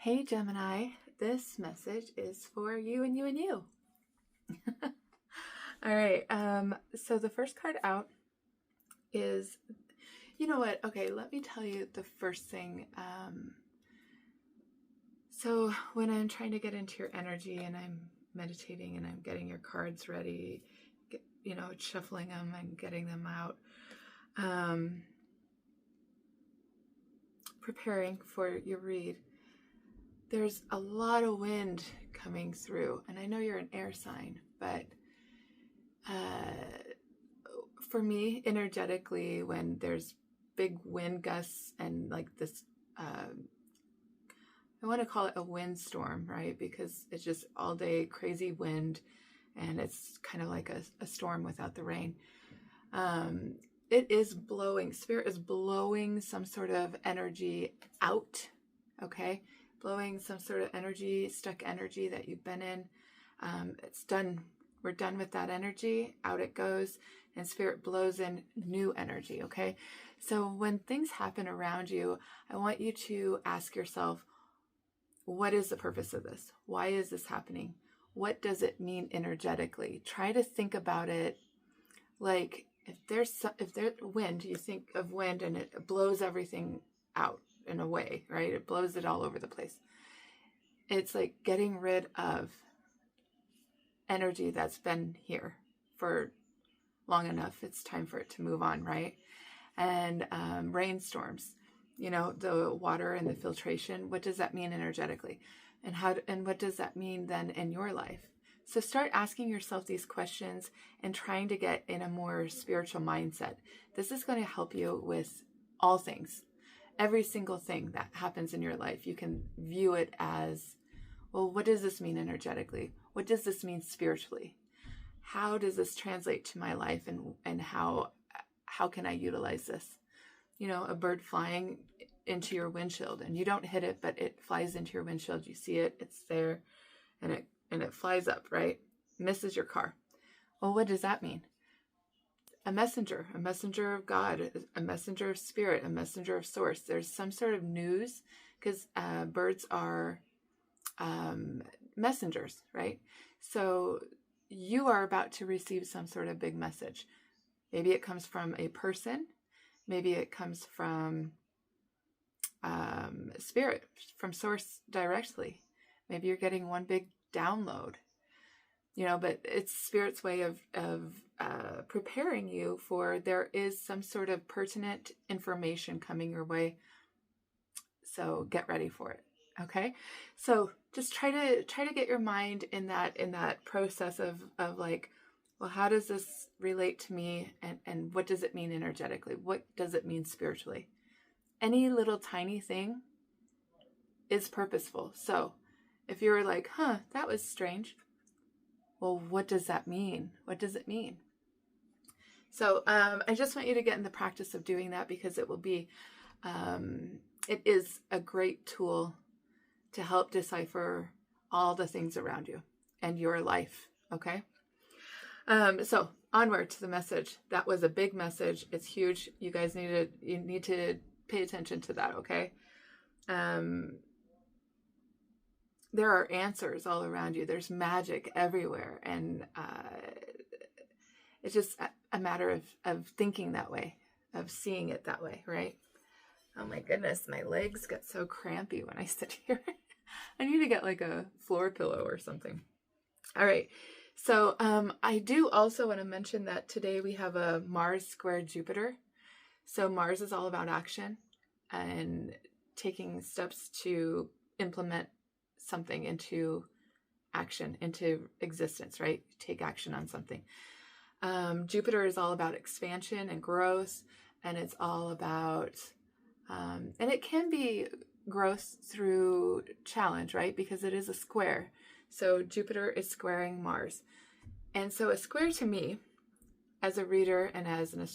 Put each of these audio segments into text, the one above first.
Hey Gemini, this message is for you and you and you. All right, so the first card out is, you know what? Okay, let me tell you the first thing. So when I'm trying to get into your energy and I'm meditating and I'm getting your cards ready, shuffling them and getting them out, preparing for your read, there's a lot of wind coming through. And I know you're an air sign, but for me, energetically, when there's big wind gusts and like this, I want to call it a windstorm, right? Because it's just all day crazy wind and it's kind of like a storm without the rain. It is blowing, spirit is blowing some sort of energy out, okay? Blowing some sort of energy, stuck energy that you've been in. It's done. We're done with that energy. Out it goes, and spirit blows in new energy, okay? So when things happen around you, I want you to ask yourself, what is the purpose of this? Why is this happening? What does it mean energetically? Try to think about it like if there's wind, you think of wind and it blows everything out in a way, right? It blows it all over the place. It's like getting rid of energy that's been here for long enough. It's time for it to move on, right? And rainstorms, the water and the filtration, what does that mean energetically? And what does that mean then in your life? So start asking yourself these questions and trying to get in a more spiritual mindset. This is going to help you with all things. Every single thing that happens in your life, you can view it as, well, what does this mean energetically? What does this mean spiritually? How does this translate to my life, and how can I utilize this? A bird flying into your windshield and you don't hit it, but it flies into your windshield. You see it, it's there, and it flies up, right? Misses your car. Well, what does that mean? A messenger of God, a messenger of spirit, a messenger of source. There's some sort of news, because birds are messengers, right? So you are about to receive some sort of big message. Maybe it comes from a person. Maybe it comes from spirit, from source directly. Maybe you're getting one big download, but it's spirit's way of preparing you for, there is some sort of pertinent information coming your way. So get ready for it. Okay. So just try to get your mind in that process of like, well, how does this relate to me? And what does it mean energetically? What does it mean spiritually? Any little tiny thing is purposeful. So if you're like, that was strange. Well, what does that mean? What does it mean? So I just want you to get in the practice of doing that, because it will be, it is a great tool to help decipher all the things around you and your life. Okay. So onward to the message. That was a big message. It's huge. You guys need to pay attention to that. Okay. There are answers all around you. There's magic everywhere. And, it's just a matter of thinking that way, of seeing it that way. Right. Oh my goodness. My legs get so crampy when I sit here. I need to get like a floor pillow or something. All right. So I do also want to mention that today we have a Mars square Jupiter. So Mars is all about action and taking steps to implement something into action, into existence, right? Take action on something. Jupiter is all about expansion and growth, and it's all about, and it can be growth through challenge, right? Because it is a square. So Jupiter is squaring Mars. And so a square to me, as a reader and as an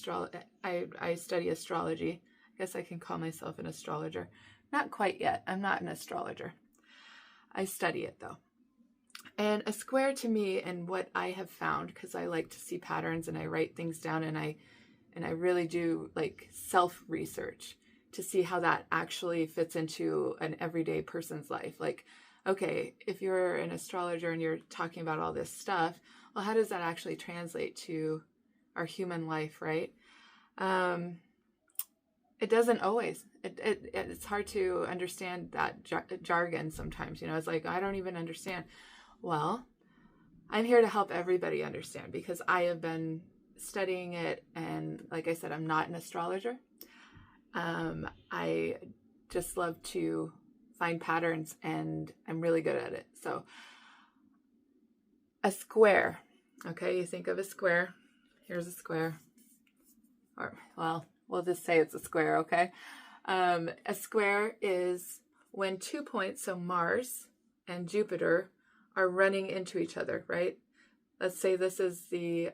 I study astrology. I guess I can call myself an astrologer. Not quite yet. I'm not an astrologer. I study it though. And a square to me, and what I have found, because I like to see patterns and I write things down, and I really do like self-research to see how that actually fits into an everyday person's life. Like, okay, if you're an astrologer and you're talking about all this stuff, well, how does that actually translate to our human life, right? It doesn't always. It's hard to understand that jargon sometimes. It's like, I don't even understand. Well, I'm here to help everybody understand because I have been studying it. And like I said, I'm not an astrologer. I just love to find patterns, and I'm really good at it. So a square, okay, you think of a square. Here's a square. Or, well, we'll just say it's a square, okay? A square is when 2 points, so Mars and Jupiter, are running into each other, right? Let's say this is a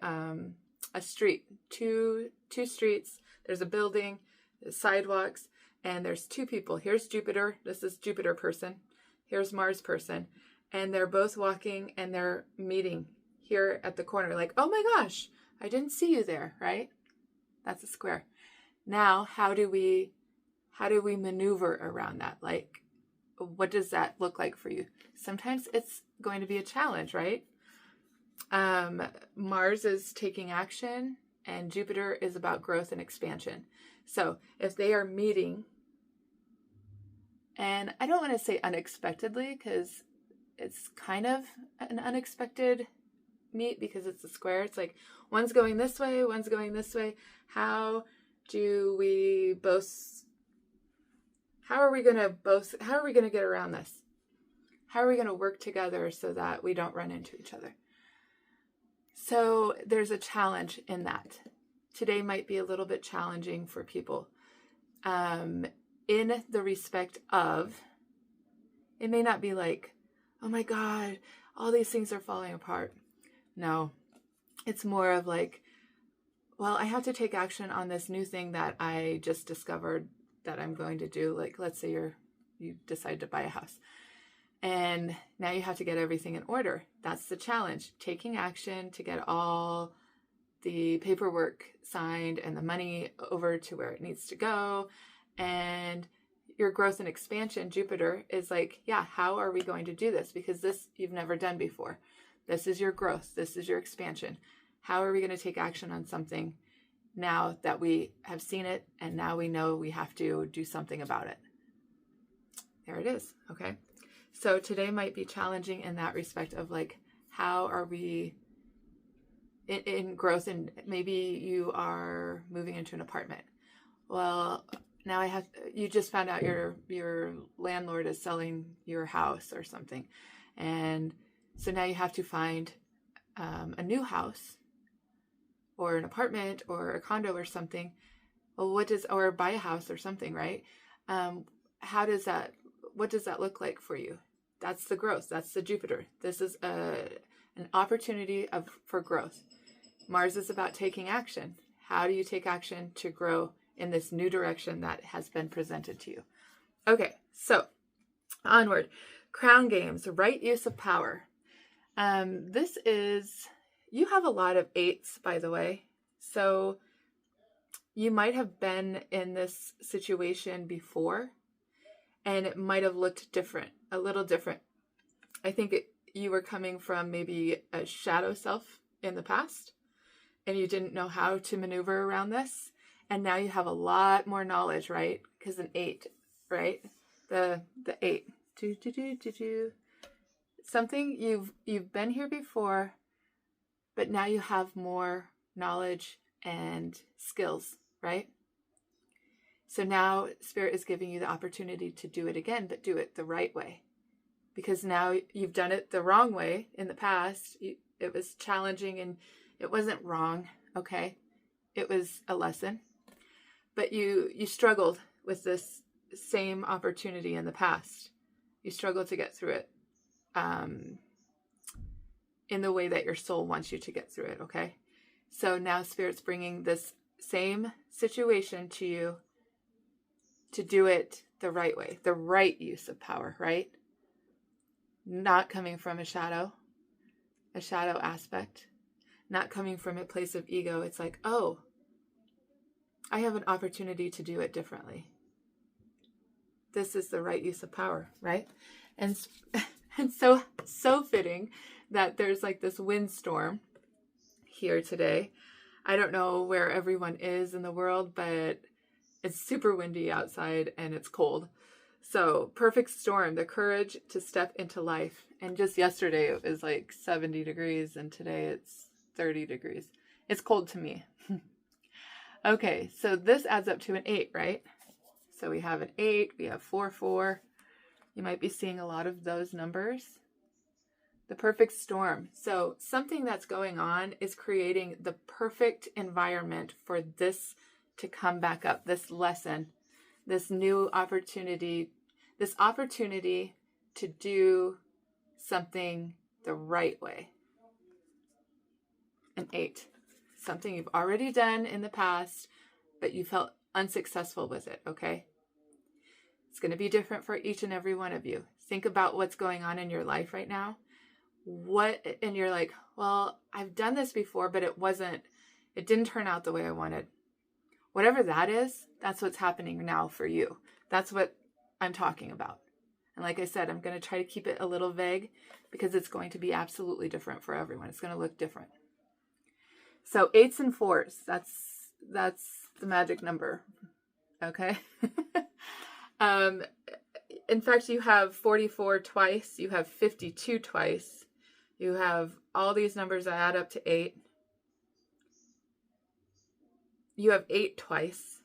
street, two streets. There's a building, there's sidewalks, and there's two people. Here's Jupiter. This is Jupiter person. Here's Mars person. And they're both walking and they're meeting here at the corner. Like, oh my gosh, I didn't see you there, right? That's a square. Now, how do we maneuver around that? Like, what does that look like for you? Sometimes it's going to be a challenge, right? Mars is taking action and Jupiter is about growth and expansion. So if they are meeting, and I don't want to say unexpectedly because it's kind of an unexpected meet because it's a square. It's like one's going this way, one's going this way. How are we going to get around this? How are we going to work together so that we don't run into each other? So there's a challenge in that. Today might be a little bit challenging for people. In the respect of, it may not be like, oh my God, all these things are falling apart. No, it's more of like, well, I have to take action on this new thing that I just discovered that I'm going to do. Like, let's say you decide to buy a house and now you have to get everything in order. That's the challenge, taking action to get all the paperwork signed and the money over to where it needs to go. And your growth and expansion, Jupiter, is like, yeah, how are we going to do this? Because this you've never done before. This is your growth. This is your expansion. How are we going to take action on something now that we have seen it and now we know we have to do something about it? There it is. Okay. So today might be challenging in that respect of like, how are we in growth? And maybe you are moving into an apartment. Well, now you just found out your landlord is selling your house or something. And so now you have to find a new house or an apartment or a condo or something. Well, or buy a house or something, right? What does that look like for you? That's the growth. That's the Jupiter. This is an opportunity for growth. Mars is about taking action. How do you take action to grow in this new direction that has been presented to you? Okay, so onward. Crown games, right use of power. You have a lot of 8s, by the way. So you might have been in this situation before and it might have looked different, a little different. I think you were coming from maybe a shadow self in the past and you didn't know how to maneuver around this. And now you have a lot more knowledge, right? Because an 8, right? The 8. Something you've been here before, but now you have more knowledge and skills, right? So now Spirit is giving you the opportunity to do it again, but do it the right way. Because now you've done it the wrong way in the past. It was challenging and it wasn't wrong, okay? It was a lesson. But you struggled with this same opportunity in the past. You struggled to get through it in the way that your soul wants you to get through it, okay? So now Spirit's bringing this same situation to you to do it the right way, the right use of power, right? Not coming from a shadow aspect, not coming from a place of ego. It's like, oh, I have an opportunity to do it differently. this is the right use of power, right? And and so fitting that there's like this windstorm here today. I don't know where everyone is in the world, but it's super windy outside and it's cold. So perfect storm, the courage to step into life. And just yesterday it was like 70 degrees and today it's 30 degrees. It's cold to me. Okay, so this adds up to an 8, right? So we have an 8, we have 4, 4. You might be seeing a lot of those numbers. The perfect storm. So something that's going on is creating the perfect environment for this to come back up, this lesson, this new opportunity, this opportunity to do something the right way. An 8. Something you've already done in the past, but you felt unsuccessful with it, okay? It's going to be different for each and every one of you. Think about what's going on in your life right now. And you're like, well, I've done this before, but it didn't turn out the way I wanted. Whatever that is, that's what's happening now for you. That's what I'm talking about. And like I said, I'm going to try to keep it a little vague because it's going to be absolutely different for everyone. It's going to look different. So 8s and 4s, that's the magic number. Okay. In fact, you have 44 twice, you have 52 twice, you have all these numbers that add up to 8. You have 8 twice.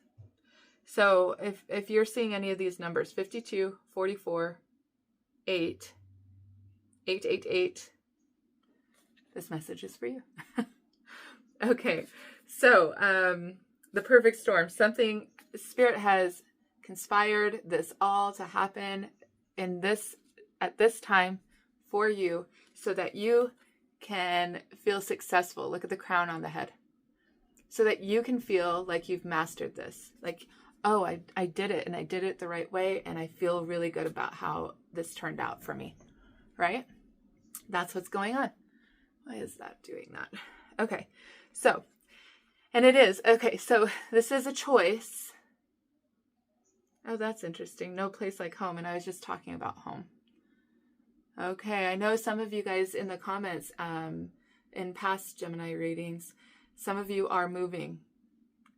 So if you're seeing any of these numbers, 52, 44, 8, 8, 8, 8, this message is for you. Okay, so the perfect storm, something Spirit has conspired this all to happen at this time for you so that you can feel successful. Look at the crown on the head. So that you can feel like you've mastered this. Like, oh, I did it and I did it the right way and I feel really good about how this turned out for me, right? That's what's going on. Why is that doing that? Okay, so, and it is. Okay, so this is a choice. Oh, that's interesting. No place like home. And I was just talking about home. Okay, I know some of you guys in the comments in past Gemini readings, some of you are moving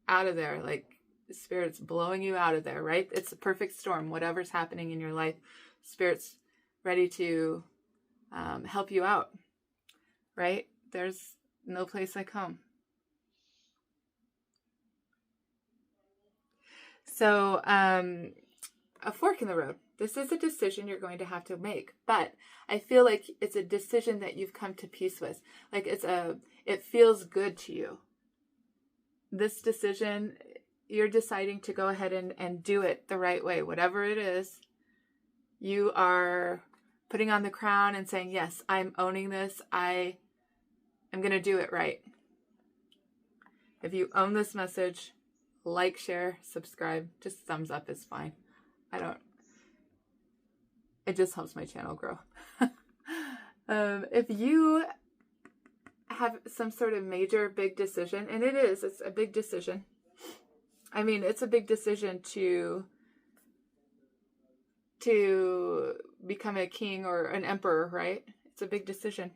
out of there. Like Spirit's blowing you out of there, right? It's a perfect storm. Whatever's happening in your life, Spirit's ready to help you out, right? There's no place like home. So, a fork in the road. This is a decision you're going to have to make, but I feel like it's a decision that you've come to peace with. Like it feels good to you. This decision, you're deciding to go ahead and do it the right way. Whatever it is, you are putting on the crown and saying, yes, I'm owning this. I am going to do it right. If you own this message, like, share, subscribe. Just thumbs up is fine. It just helps my channel grow. If you have some sort of major big decision, and it's a big decision. I mean, it's a big decision to become a king or an emperor, right? It's a big decision.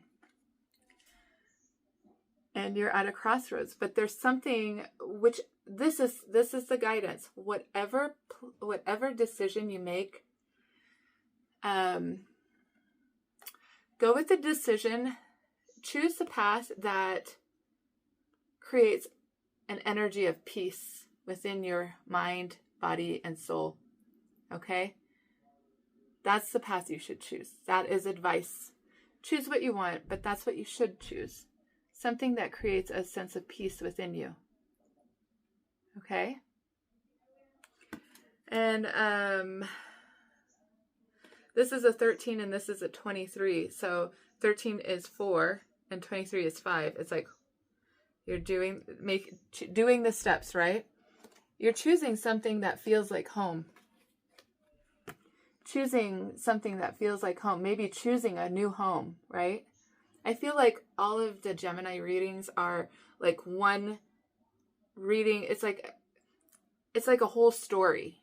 And you're at a crossroads, but there's something which this is the guidance. Whatever decision you make, go with the decision. Choose the path that creates an energy of peace within your mind, body, and soul. Okay? That's the path you should choose. That is advice. Choose what you want, but that's what you should choose. Something that creates a sense of peace within you. Okay? And this is a 13 and this is a 23. So 13 is 4 and 23 is 5. It's like you're doing the steps, right? You're choosing something that feels like home. Choosing something that feels like home. Maybe choosing a new home, right? I feel like all of the Gemini readings are like one reading. It's like a whole story.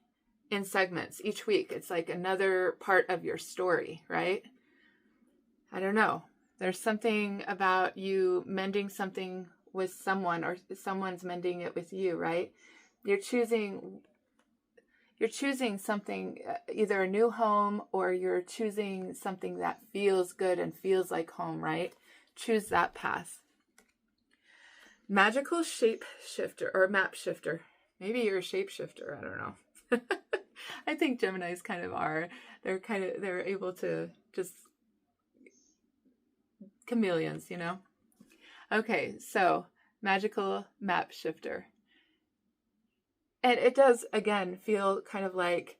in segments each week. It's like another part of your story, right? I don't know. There's something about you mending something with someone, or someone's mending it with you, right? You're choosing something, either a new home, or you're choosing something that feels good and feels like home, right? Choose that path. Magical shape shifter or map shifter. Maybe you're a shape shifter. I don't know. I think Geminis kind of are. They're able to just chameleons, you know? Okay, so magical map shifter. And it does, again, feel kind of like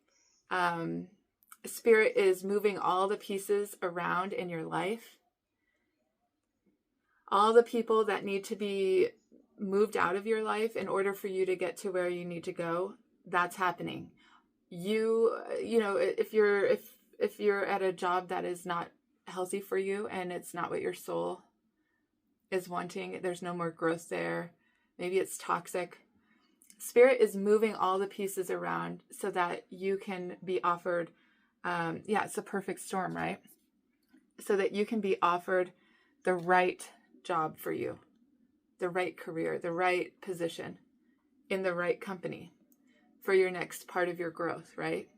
Spirit is moving all the pieces around in your life. All the people that need to be moved out of your life in order for you to get to where you need to go, that's happening. You know, if you're at a job that is not healthy for you and it's not what your soul is wanting, there's no more growth there. Maybe it's toxic. Spirit is moving all the pieces around so that you can be offered, it's a perfect storm, right? So that you can be offered the right job for you, the right career, the right position in the right company for your next part of your growth, right?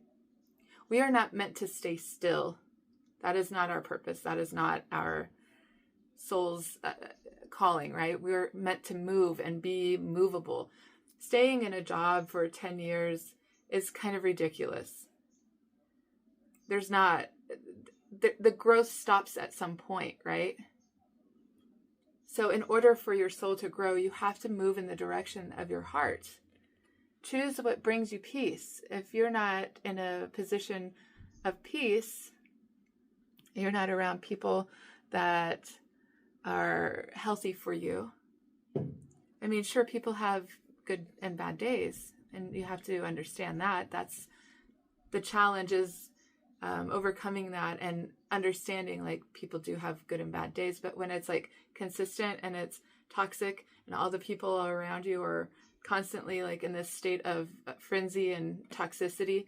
We are not meant to stay still. That is not our purpose. That is not our soul's calling, right? We're meant to move and be movable. Staying in a job for 10 years is kind of ridiculous. There's not, the growth stops at some point, right? So in order for your soul to grow, you have to move in the direction of your heart. Choose what brings you peace. If you're not in a position of peace, you're not around people that are healthy for you. I mean, sure, people have good and bad days, and you have to understand that. That's the challenge, is overcoming that and understanding, like, people do have good and bad days, but when it's like consistent and it's toxic and all the people around you are constantly like in this state of frenzy and toxicity,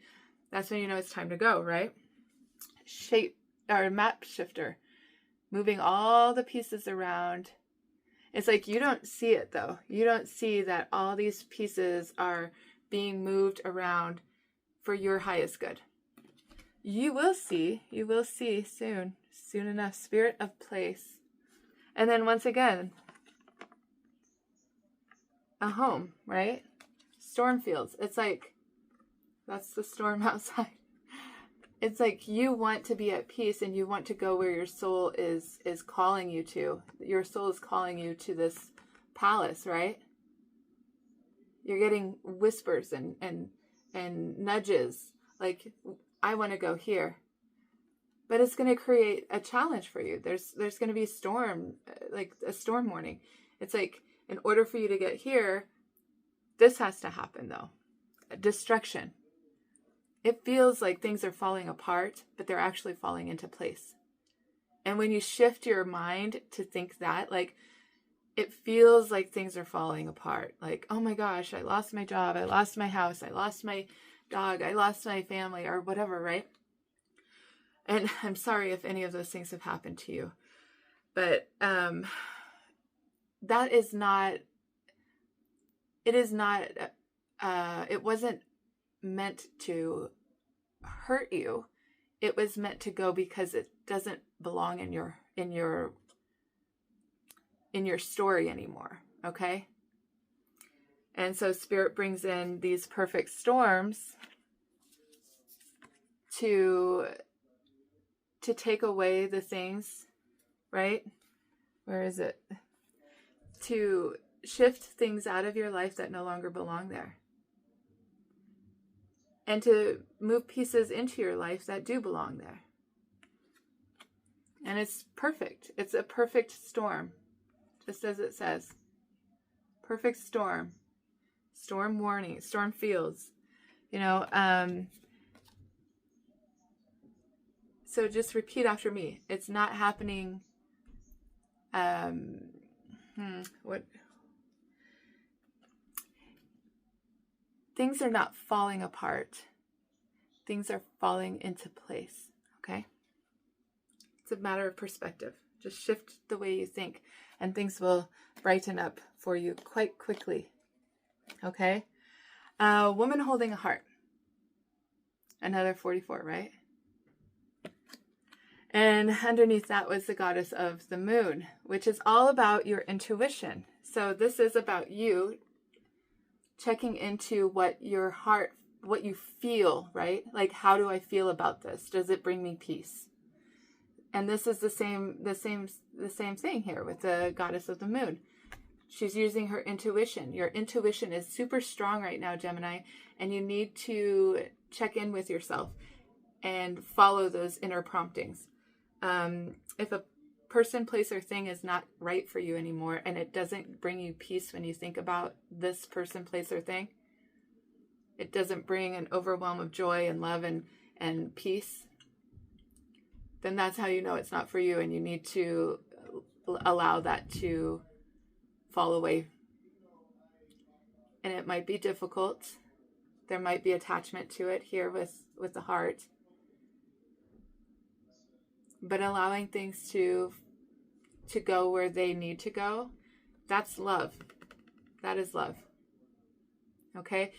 that's when you know it's time to go, right? Shape or map shifter, moving all the pieces around. It's like you don't see it though. You don't see that all these pieces are being moved around for your highest good. You will see soon enough. Spirit of place. And then once again, a home, right? Storm fields. It's like, that's the storm outside. It's like you want to be at peace and you want to go where your soul is calling you to. Your soul is calling you to this palace, right? You're getting whispers and nudges like, I want to go here. But it's going to create a challenge for you. There's going to be a storm, like a storm warning. It's like, in order for you to get here, this has to happen though. Destruction. It feels like things are falling apart, but they're actually falling into place. And when you shift your mind to think that, like, it feels like things are falling apart. Like, oh my gosh, I lost my job. I lost my house. I lost my dog. I lost my family, or whatever, right? And I'm sorry if any of those things have happened to you. But that is not, it is not, it wasn't meant to hurt you. It was meant to go because it doesn't belong in your story anymore. Okay. And so Spirit brings in these perfect storms to take away the things, right? Where is it? To shift things out of your life that no longer belong there. And to move pieces into your life that do belong there. And it's perfect. It's a perfect storm. Just as it says. Perfect storm. Storm warning. Storm fields. You know, so just repeat after me. It's not happening. Things are not falling apart. things are falling into place, okay? It's a matter of perspective. Just shift the way you think, and things will brighten up for you quite quickly, okay? Woman holding a heart. Another 44, right? And underneath that was the goddess of the moon, which is all about your intuition. So this is about you checking into what your heart, what you feel, right? Like, how do I feel about this? Does it bring me peace? And this is the same thing here with the goddess of the moon. She's using her intuition. Your intuition is super strong right now, Gemini, and you need to check in with yourself and follow those inner promptings. If a person, place, or thing is not right for you anymore, and it doesn't bring you peace when you think about this person, place, or thing, it doesn't bring an overwhelm of joy and love and peace, then that's how you know it's not for you, and you need to allow that to fall away. And it might be difficult. There might be attachment to it here with the heart. But allowing things to go where they need to go, that's love. That is love. Okay?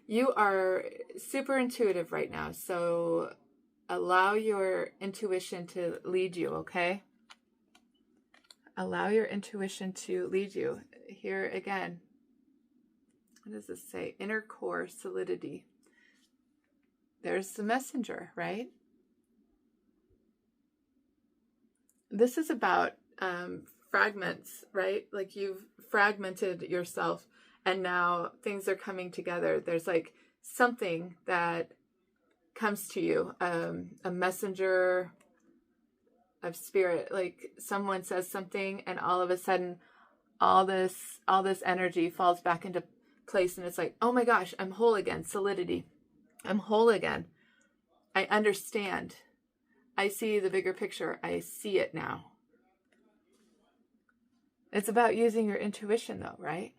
You are super intuitive right now, so allow your intuition to lead you, okay? Allow your intuition to lead you. Here again, what does this say? Inner core solidity. There's the messenger, right? This is about fragments, right? Like, you've fragmented yourself and now things are coming together. There's like something that comes to you, a messenger of spirit, like someone says something and all of a sudden all this energy falls back into place, and it's like, oh my gosh, I'm whole again. Solidity. I'm whole again. I understand. I see the bigger picture. I see it now. It's about using your intuition though, right?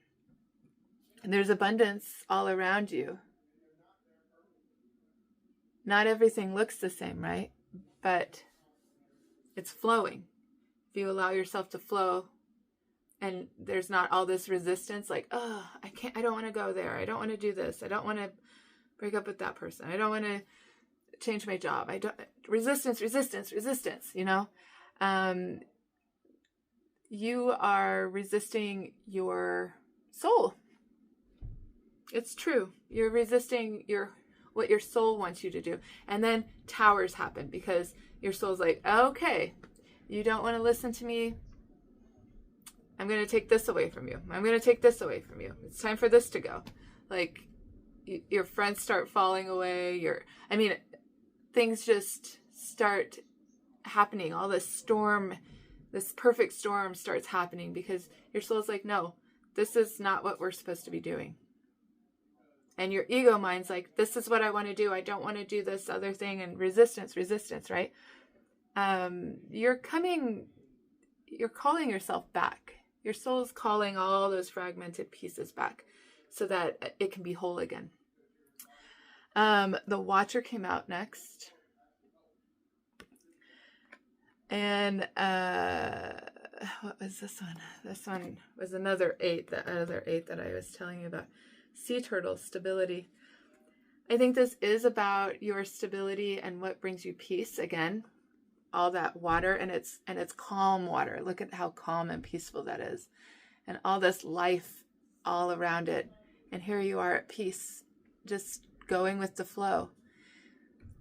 And there's abundance all around you. Not everything looks the same, right? But it's flowing. If you allow yourself to flow, and there's not all this resistance, like, oh, I don't want to go there. I don't want to do this. I don't want to break up with that person. I don't want to change my job. Resistance, you know? You are resisting your soul. It's true. You're resisting what your soul wants you to do. And then towers happen because your soul's like, okay, you don't want to listen to me. I'm going to take this away from you. I'm going to take this away from you. It's time for this to go. Like, your friends start falling away. Things just start happening. All this storm, this perfect storm starts happening because your soul's like, no, this is not what we're supposed to be doing. And your ego mind's like, this is what I want to do. I don't want to do this other thing. And resistance, right? You're calling yourself back. Your soul is calling all those fragmented pieces back so that it can be whole again. The Watcher came out next. And what was this one? This one was another 8, the other 8 that I was telling you about. Sea turtle, stability. I think this is about your stability and what brings you peace. Again, all that water, and it's calm water. Look at how calm and peaceful that is. And all this life all around it. And here you are at peace, just going with the flow.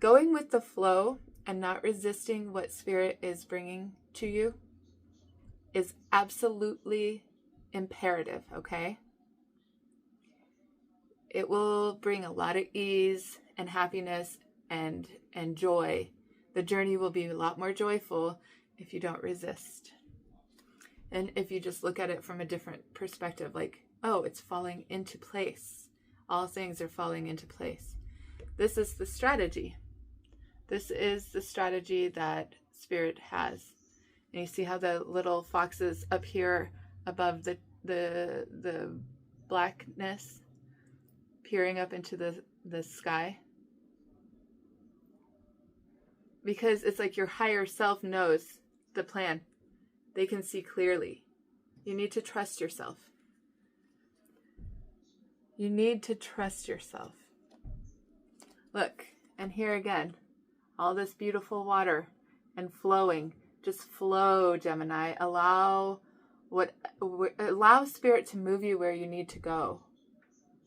Going with the flow and not resisting what spirit is bringing to you is absolutely imperative, okay? It will bring a lot of ease and happiness and joy. The journey will be a lot more joyful if you don't resist. And if you just look at it from a different perspective, like, oh, it's falling into place. All things are falling into place. This is the strategy. This is the strategy that Spirit has. And you see how the little foxes up here above the blackness peering up into the sky? because it's like your higher self knows the plan. They can see clearly. You need to trust yourself. You need to trust yourself. Look, and here again, all this beautiful water and flowing. Just flow, Gemini. Allow spirit to move you where you need to go,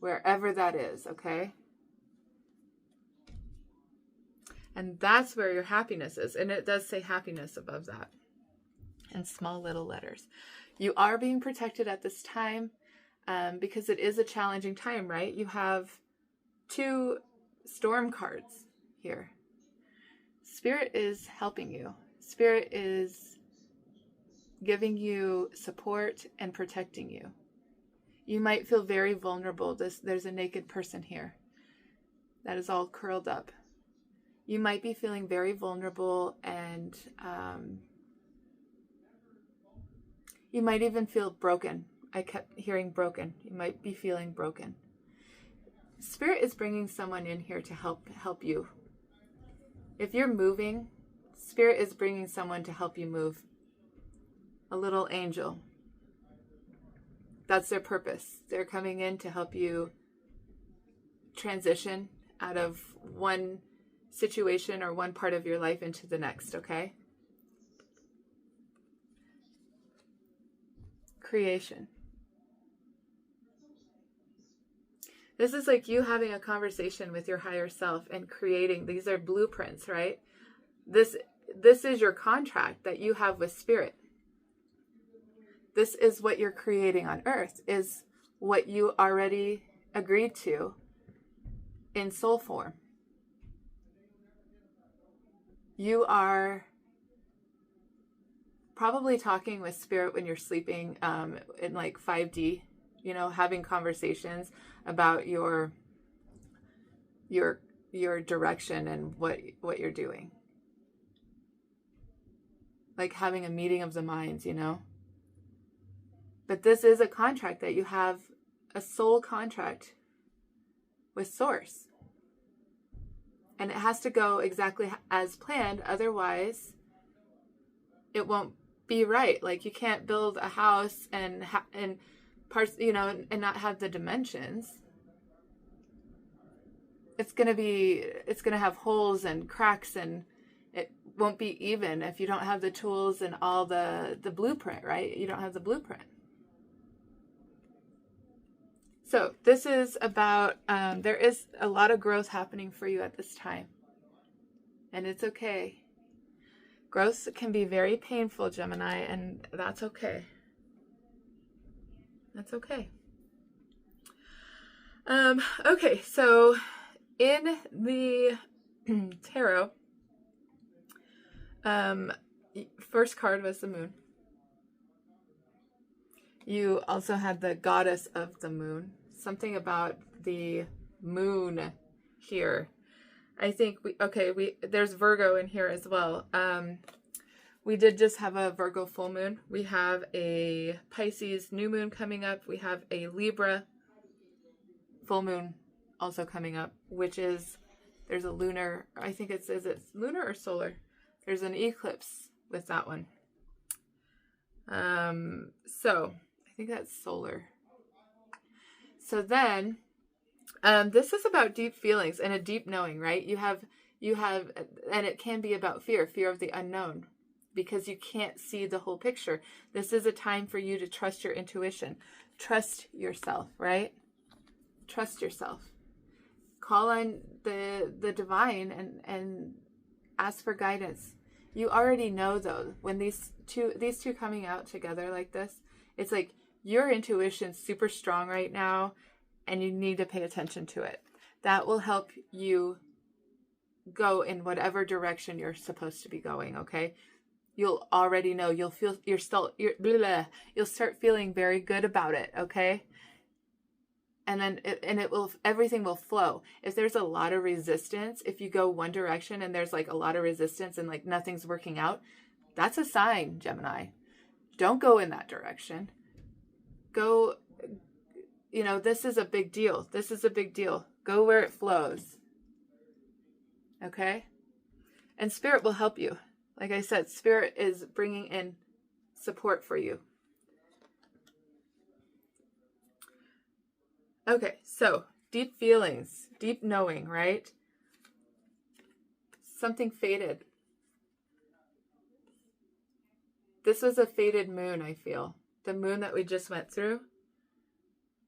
wherever that is, okay? And that's where your happiness is. And it does say happiness above that in small little letters. You are being protected at this time because it is a challenging time, right? You have 2 storm cards here. Spirit is helping you. Spirit is giving you support and protecting you. You might feel very vulnerable. There's a naked person here that is all curled up. You might be feeling very vulnerable, and you might even feel broken. I kept hearing broken. You might be feeling broken. Spirit is bringing someone in here to help you. If you're moving, Spirit is bringing someone to help you move. A little angel. That's their purpose. They're coming in to help you transition out of one situation or one part of your life into the next, okay? Creation. This is like you having a conversation with your higher self and creating. These are blueprints, right? This is your contract that you have with Spirit. This is what you're creating on earth, is what you already agreed to in soul form. You are probably talking with Spirit when you're sleeping in like 5D, you know, having conversations about your direction and what you're doing. Like having a meeting of the minds, you know. But this is a contract that you have, a soul contract with Source. And it has to go exactly as planned. Otherwise, it won't be right. Like you can't build a house and parts, you know, and not have the dimensions. It's going to have holes and cracks, and it won't be even if you don't have the tools and all the blueprint, right? You don't have the blueprint. So this is about, there is a lot of growth happening for you at this time. And it's okay. Growth can be very painful, Gemini, and that's okay. That's okay. Okay, so in the tarot, first card was the moon. You also had the goddess of the moon. Something about the moon here. I think there's Virgo in here as well. We did just have a Virgo full moon. We have a Pisces new moon coming up. We have a Libra full moon also coming up, which is, there's a lunar, I think is it lunar or solar? There's an eclipse with that one. So I think that's solar. So then, this is about deep feelings and a deep knowing, right? You have, and it can be about fear of the unknown, because you can't see the whole picture. This is a time for you to trust your intuition. Trust yourself, right? Trust yourself. Call on the divine and ask for guidance. You already know, though, when these two coming out together like this, it's like your intuition's super strong right now, and you need to pay attention to it. That will help you go in whatever direction you're supposed to be going, okay? You'll already know. You'll start feeling very good about it, okay? And then everything will flow. If there's a lot of resistance, if you go one direction and there's like a lot of resistance and like nothing's working out, that's a sign, Gemini. Don't go in that direction. Go, this is a big deal. This is a big deal. Go where it flows. Okay? And Spirit will help you. Like I said, Spirit is bringing in support for you. Okay, so deep feelings, deep knowing, right? Something faded. This was a faded moon, I feel. The moon that we just went through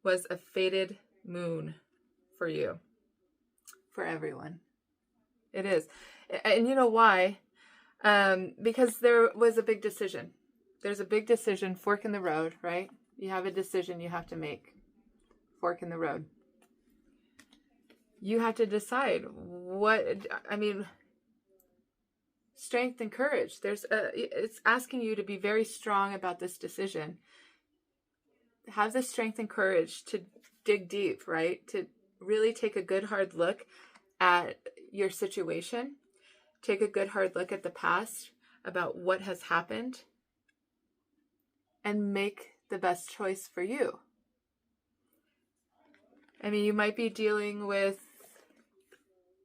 was a faded moon for you, for everyone. It is. And you know why? Because there was a big decision. There's a big decision, fork in the road, right? You have a decision you have to make. Fork in the road. You have to decide strength and courage. It's asking you to be very strong about this decision. Have the strength and courage to dig deep, right? To really take a good hard look at your situation. Take a good hard look at the past, about what has happened, and make the best choice for you. I mean, you might be dealing with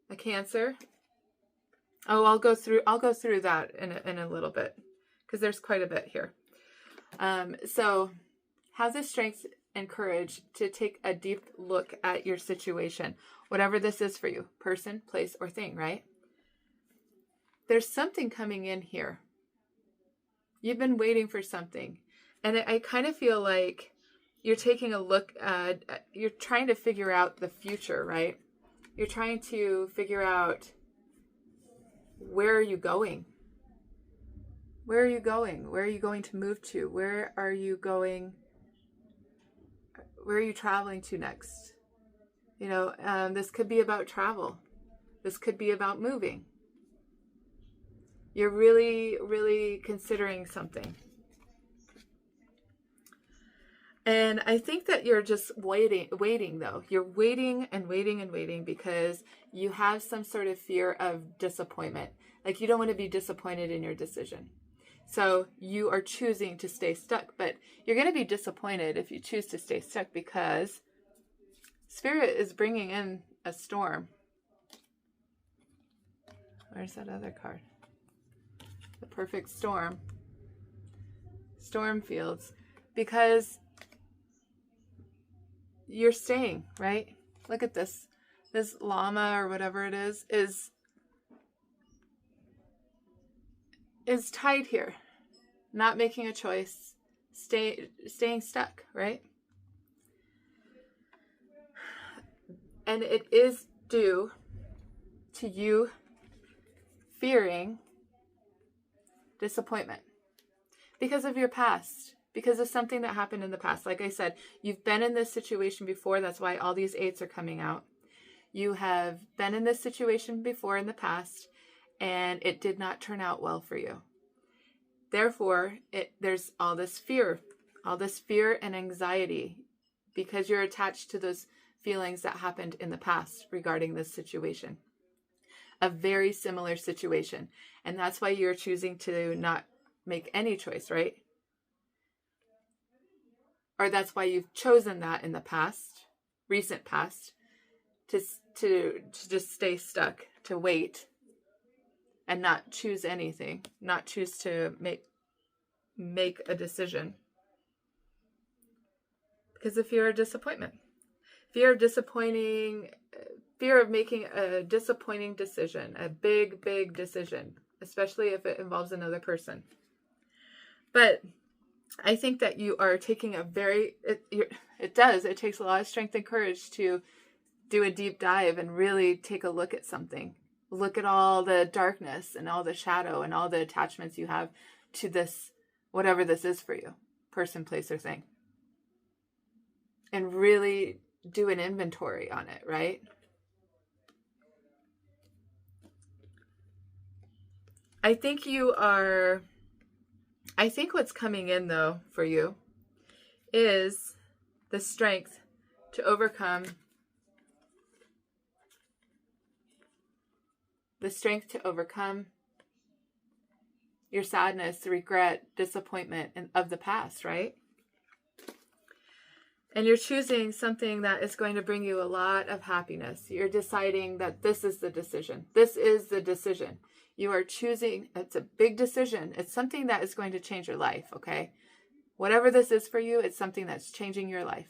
a Cancer. Oh, I'll go through that in a little bit, because there's quite a bit here. So have the strength and courage to take a deep look at your situation, whatever this is for you, person, place, or thing, right? There's something coming in here. You've been waiting for something. And I kind of feel like you're taking a look at, you're trying to figure out the future, right? You're trying to figure out, where are you going? Where are you going? Where are you going to move to? Where are you going? Where are you traveling to next? You know, this could be about travel. This could be about moving. You're really, really considering something. And I think that you're just waiting though. You're waiting and waiting and waiting because you have some sort of fear of disappointment. Like you don't want to be disappointed in your decision. So you are choosing to stay stuck, but you're going to be disappointed if you choose to stay stuck because Spirit is bringing in a storm. Where's that other card? The perfect storm. Storm fields. Because you're staying, right? Look at this. This llama or whatever it is tied here. Not making a choice. Staying stuck, right? And it is due to you fearing disappointment because of your past. Because of something that happened in the past. Like I said, you've been in this situation before. That's why all these 8s are coming out. You have been in this situation before in the past, and it did not turn out well for you. Therefore, there's all this fear and anxiety because you're attached to those feelings that happened in the past regarding this situation. A very similar situation. And that's why you're choosing to not make any choice, right? Or that's why you've chosen that in the past, recent past, to just stay stuck, to wait, and not choose anything, not choose to make a decision. Because of fear of disappointment. Fear of making a disappointing decision, a big, big decision, especially if it involves another person. But I think that you are taking it takes a lot of strength and courage to do a deep dive and really take a look at something. Look at all the darkness and all the shadow and all the attachments you have to this, whatever this is for you, person, place, or thing. And really do an inventory on it, right? I think what's coming in, though, for you is the strength to overcome your sadness, regret, disappointment of the past, right? And you're choosing something that is going to bring you a lot of happiness. You're deciding that this is the decision. This is the decision. You are choosing, it's a big decision. It's something that is going to change your life, okay? Whatever this is for you, it's something that's changing your life.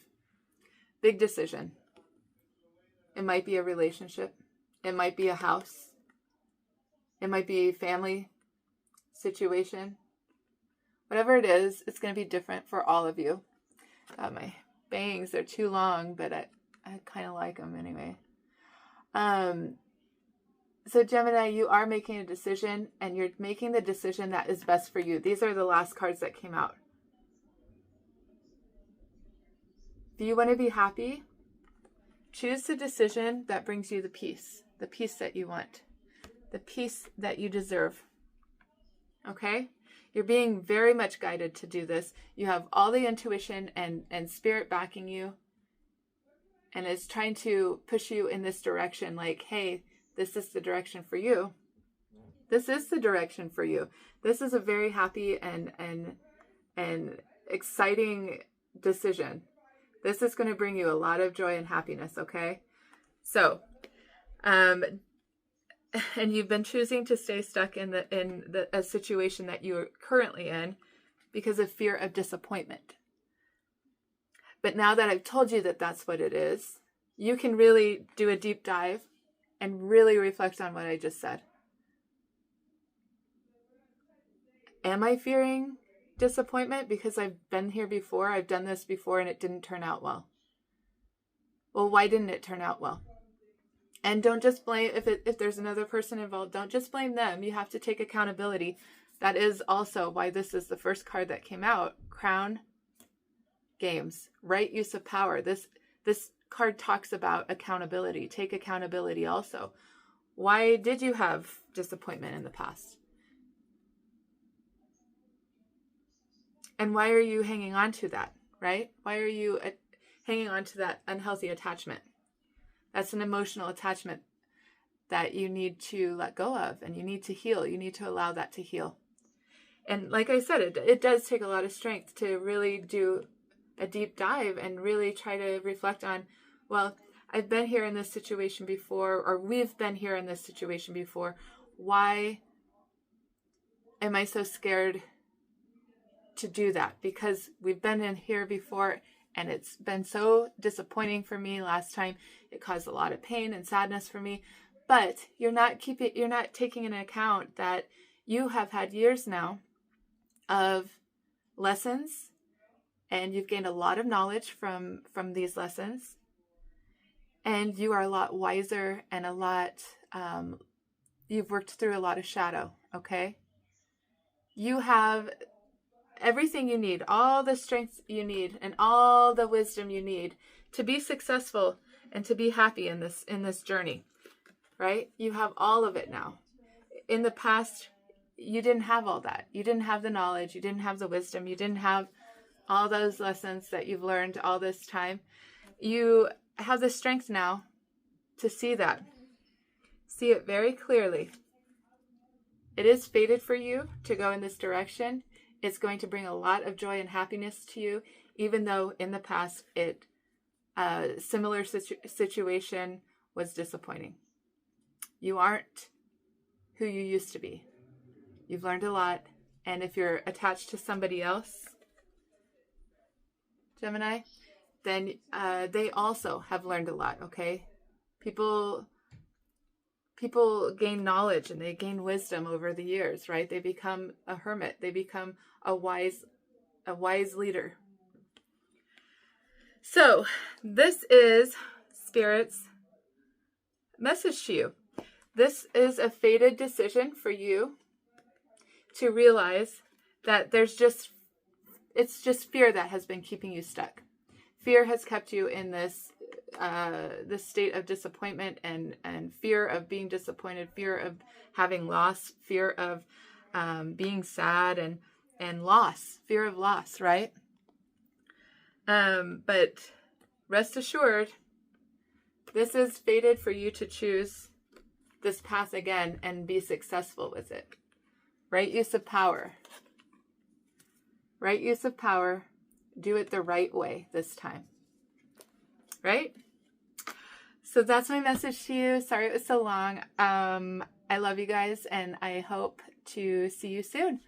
Big decision. It might be a relationship. It might be a house. It might be a family situation. Whatever it is, it's going to be different for all of you. My bangs, they're too long, but I kind of like them anyway. So Gemini, you are making a decision, and you're making the decision that is best for you. These are the last cards that came out. Do you want to be happy? Choose the decision that brings you the peace that you want, the peace that you deserve. Okay? You're being very much guided to do this. You have all the intuition and spirit backing you, and it's trying to push you in this direction, like, hey, this is the direction for you. This is the direction for you. This is a very happy and exciting decision. This is going to bring you a lot of joy and happiness, okay? So, and you've been choosing to stay stuck in a situation that you're currently in because of fear of disappointment. But now that I've told you that that's what it is, you can really do a deep dive and really reflect on what I just said. Am I fearing disappointment because I've been here before? I've done this before and it didn't turn out well. Well, why didn't it turn out well? And don't just blame, if there's another person involved, don't just blame them. You have to take accountability. That is also why this is the first card that came out. Crown Games, right use of power. This card talks about accountability. Take accountability also. Why did you have disappointment in the past? And why are you hanging on to that, right? Why are you hanging on to that unhealthy attachment? That's an emotional attachment that you need to let go of, and you need to heal. You need to allow that to heal. And like I said, it does take a lot of strength to really do a deep dive and really try to reflect on, well, I've been here in this situation before, or we've been here in this situation before. Why am I so scared to do that? Because we've been in here before, and it's been so disappointing for me last time. It caused a lot of pain and sadness for me. But you're not taking into account that you have had years now of lessons, and you've gained a lot of knowledge from these lessons, and you are a lot wiser and a lot you've worked through a lot of shadow. Okay, you have everything you need, all the strength you need, and all the wisdom you need to be successful and to be happy in this journey, right? You have all of it now. In the past, you didn't have all that. You didn't have the knowledge. You didn't have the wisdom. You didn't have all those lessons that you've learned all this time. You have the strength now to see that. See it very clearly. It is fated for you to go in this direction. It's going to bring a lot of joy and happiness to you, even though in the past similar situation was disappointing. You aren't who you used to be. You've learned a lot, and if you're attached to somebody else, Gemini, then they also have learned a lot, okay? People gain knowledge and they gain wisdom over the years, right? They become a hermit. They become a wise leader. So this is Spirit's message to you. This is a fated decision for you to realize that it's just fear that has been keeping you stuck. Fear has kept you in this state of disappointment and fear of being disappointed, fear of having loss, fear of being sad and loss, fear of loss, right? But rest assured, this is fated for you to choose this path again and be successful with it. Right use of power. Right use of power. Do it the right way this time. Right? So that's my message to you. Sorry it was so long. I love you guys, and I hope to see you soon.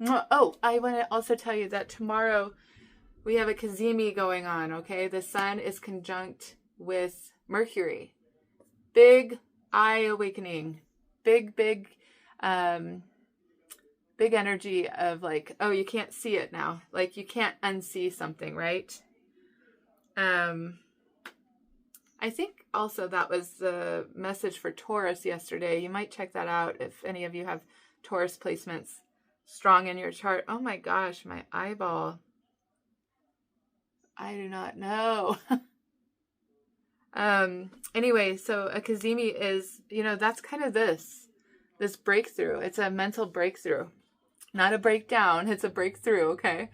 Oh, I want to also tell you that tomorrow we have a GEMINI going on, okay? The sun is conjunct with Mercury. Big eye awakening. Big, big energy of like, oh, you can't see it now. Like, you can't unsee something, right? I think also that was the message for Taurus yesterday. You might check that out if any of you have Taurus placements strong in your chart. Oh my gosh, my eyeball. I do not know. Anyway, so a GEMINI is, that's kind of this breakthrough. It's a mental breakthrough. Not a breakdown, it's a breakthrough, okay?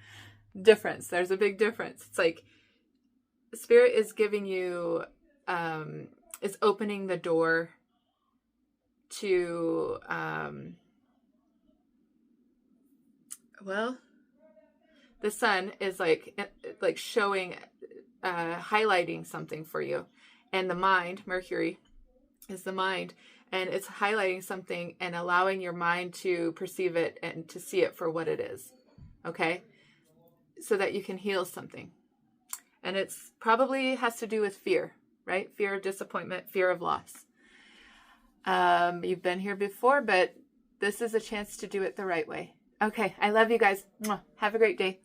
Difference. There's a big difference. It's like Spirit is giving you, is opening the door to, the sun is like showing, highlighting something for you. And the mind, Mercury, is the mind. And it's highlighting something and allowing your mind to perceive it and to see it for what it is. Okay? So that you can heal something. And it's probably has to do with fear, right? Fear of disappointment, fear of loss. You've been here before, but this is a chance to do it the right way. Okay, I love you guys. Have a great day.